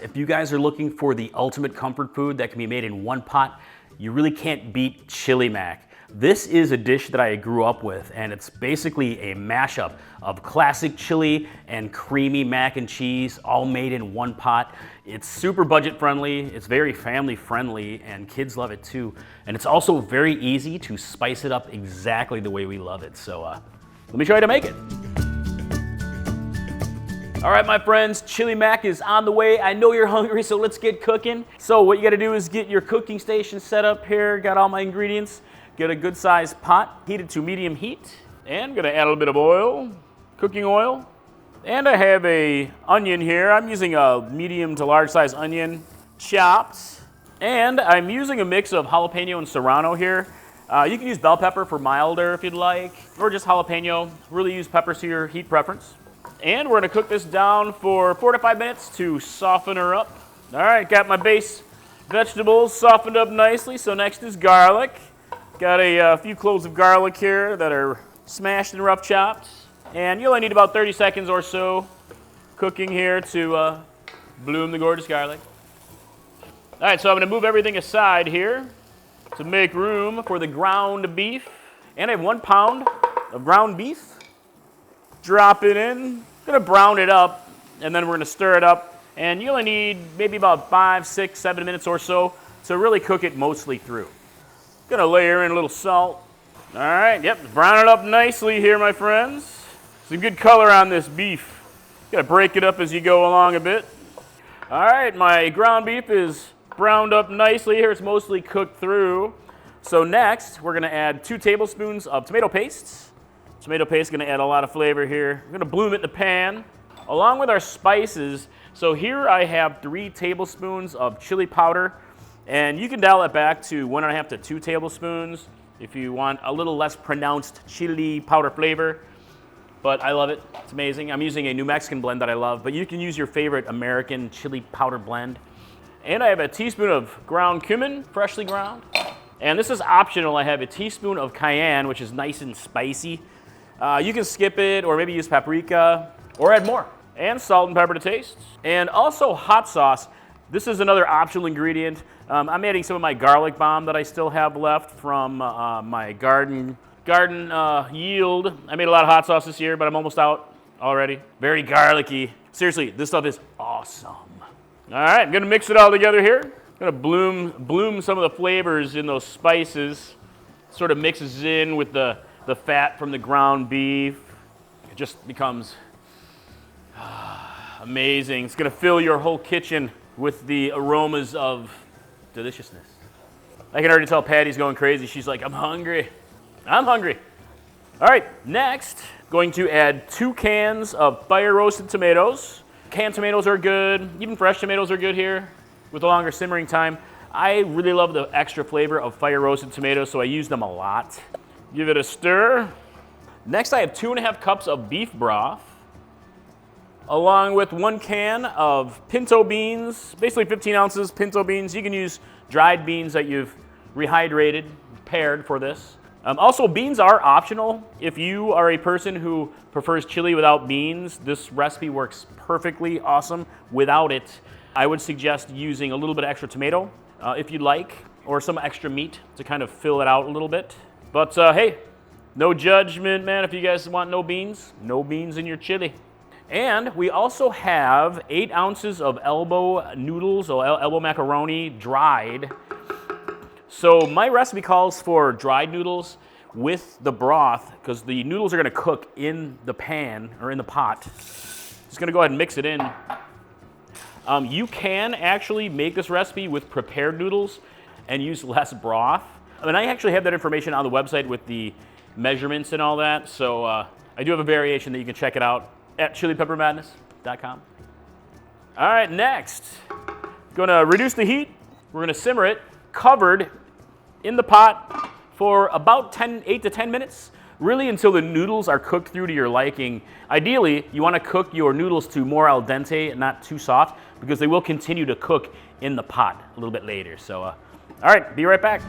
If you guys are looking for the ultimate comfort food that can be made in one pot, you really can't beat chili mac. This is a dish that I grew up with, and it's basically a mashup of classic chili and creamy mac and cheese, all made in one pot. It's super budget friendly, it's very family friendly, and kids love it too. And it's also very easy to spice it up exactly the way we love it. So let me show you how to make it. All right, my friends, chili mac is on the way. I know you're hungry, so let's get cooking. So what you gotta do is get your cooking station set up here. Got all my ingredients. Get a good sized pot, heated to medium heat. And I'm gonna add a little bit of oil, cooking oil. And I have a onion here. I'm using a medium to large size onion, chopped. And I'm using a mix of jalapeno and serrano here. You can use bell pepper for milder if you'd like, or just jalapeno. Really use peppers to your heat preference. And we're gonna cook this down for 4 to 5 minutes to soften her up. All right, got my base vegetables softened up nicely. So next is garlic. Got a few cloves of garlic here that are smashed and rough chopped. And you only need about 30 seconds or so cooking here to bloom the gorgeous garlic. All right, so I'm gonna move everything aside here to make room for the ground beef. And I have 1 pound of ground beef. Drop it in, gonna brown it up, and then we're gonna stir it up. And you only need maybe about 5, 6, 7 minutes or so to really cook it mostly through. Gonna layer in a little salt. All right, yep, brown it up nicely here, my friends. Some good color on this beef. Gotta break it up as you go along a bit. All right, my ground beef is browned up nicely here. It's mostly cooked through. So next, we're gonna add 2 tablespoons of tomato paste. Tomato paste is going to add a lot of flavor here. We're going to bloom it in the pan, along with our spices. So here I have 3 tablespoons of chili powder, and you can dial it back to 1.5 to 2 tablespoons if you want a little less pronounced chili powder flavor. But I love it. It's amazing. I'm using a New Mexican blend that I love, but you can use your favorite American chili powder blend. And I have a teaspoon of ground cumin, freshly ground. And this is optional. I have a teaspoon of cayenne, which is nice and spicy. You can skip it, or maybe use paprika, or add more. And salt and pepper to taste. And also hot sauce. This is another optional ingredient. I'm adding some of my garlic balm that I still have left from my garden yield. I made a lot of hot sauce this year, but I'm almost out already. Very garlicky. Seriously, this stuff is awesome. All right, I'm gonna mix it all together here. Gonna bloom some of the flavors in those spices. Sort of mixes in with the fat from the ground beef. It just becomes amazing. It's gonna fill your whole kitchen with the aromas of deliciousness. I can already tell Patty's going crazy. She's like, I'm hungry. I'm hungry. All right, next, going to add 2 cans of fire roasted tomatoes. Canned tomatoes are good. Even fresh tomatoes are good here with a longer simmering time. I really love the extra flavor of fire roasted tomatoes, so I use them a lot. Give it a stir. Next, I have 2.5 cups of beef broth, along with 1 can of pinto beans, basically 15 ounces pinto beans. You can use dried beans that you've rehydrated, pared for this. Also, beans are optional. If you are a person who prefers chili without beans, this recipe works perfectly awesome. Without it, I would suggest using a little bit of extra tomato, if you'd like, or some extra meat to kind of fill it out a little bit. But hey, no judgment, man. If you guys want no beans in your chili. And we also have 8 ounces of elbow noodles, or elbow macaroni, dried. So my recipe calls for dried noodles with the broth, because the noodles are gonna cook in the pan, or in the pot. Just gonna go ahead and mix it in. You can actually make this recipe with prepared noodles and use less broth. And I actually have that information on the website with the measurements and all that. So I do have a variation that you can check it out at chilipeppermadness.com. All right, next, gonna reduce the heat. We're gonna simmer it covered in the pot for about 8 to 10 minutes, really until the noodles are cooked through to your liking. Ideally, you wanna cook your noodles to more al dente and not too soft, because they will continue to cook in the pot a little bit later. So, all right, be right back.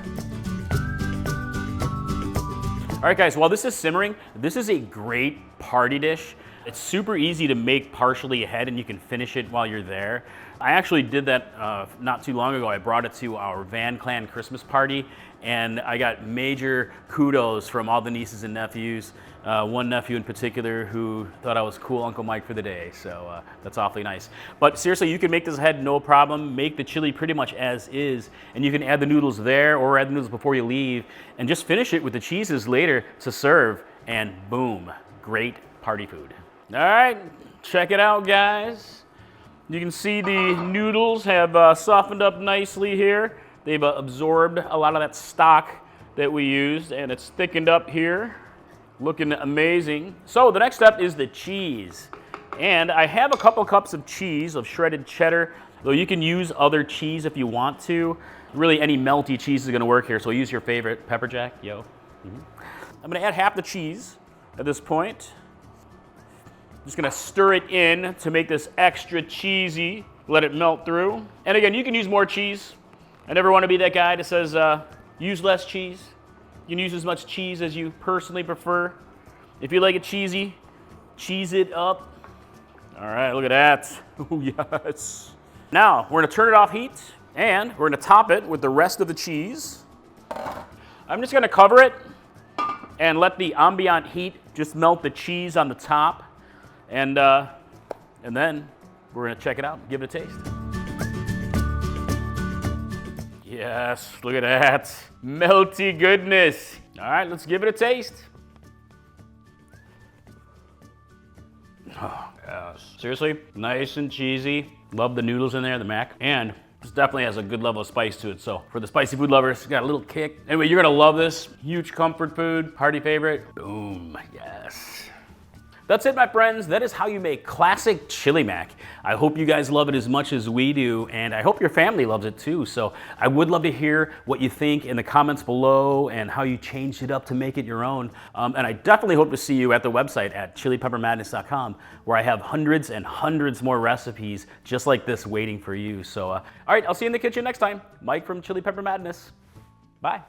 All right, guys, while this is simmering, this is a great party dish. It's super easy to make partially ahead and you can finish it while you're there. I actually did that not too long ago. I brought it to our Van Clan Christmas party and I got major kudos from all the nieces and nephews. One nephew in particular who thought I was cool Uncle Mike for the day, so that's awfully nice. But seriously, you can make this ahead no problem. Make the chili pretty much as is, and you can add the noodles there or add the noodles before you leave, and just finish it with the cheeses later to serve, and boom, great party food. All right, check it out, guys. You can see the noodles have softened up nicely here. They've absorbed a lot of that stock that we used, and it's thickened up here. Looking amazing. So the next step is the cheese. And I have a couple cups of cheese, of shredded cheddar, though you can use other cheese if you want to. Really, any melty cheese is gonna work here, so use your favorite. Pepper jack, yo. I'm gonna add half the cheese at this point. Just gonna stir it in to make this extra cheesy. Let it melt through. And again, you can use more cheese. I never wanna be that guy that says, use less cheese. You can use as much cheese as you personally prefer. If you like it cheesy, cheese it up. All right, look at that. Oh, yes. Now, we're gonna turn it off heat, and we're gonna top it with the rest of the cheese. I'm just gonna cover it and let the ambient heat just melt the cheese on the top. And then we're gonna check it out and give it a taste. Yes, look at that. Melty goodness. All right, let's give it a taste. Oh, yes. Seriously, nice and cheesy. Love the noodles in there, the mac. And this definitely has a good level of spice to it. So for the spicy food lovers, got a little kick. Anyway, you're gonna love this. Huge comfort food, party favorite. Boom, yes. That's it, my friends. That is how you make classic chili mac. I hope you guys love it as much as we do, and I hope your family loves it too. So I would love to hear what you think in the comments below and how you changed it up to make it your own. And I definitely hope to see you at the website at chilipeppermadness.com, where I have hundreds and hundreds more recipes just like this waiting for you. So, all right, I'll see you in the kitchen next time. Mike from Chili Pepper Madness. Bye.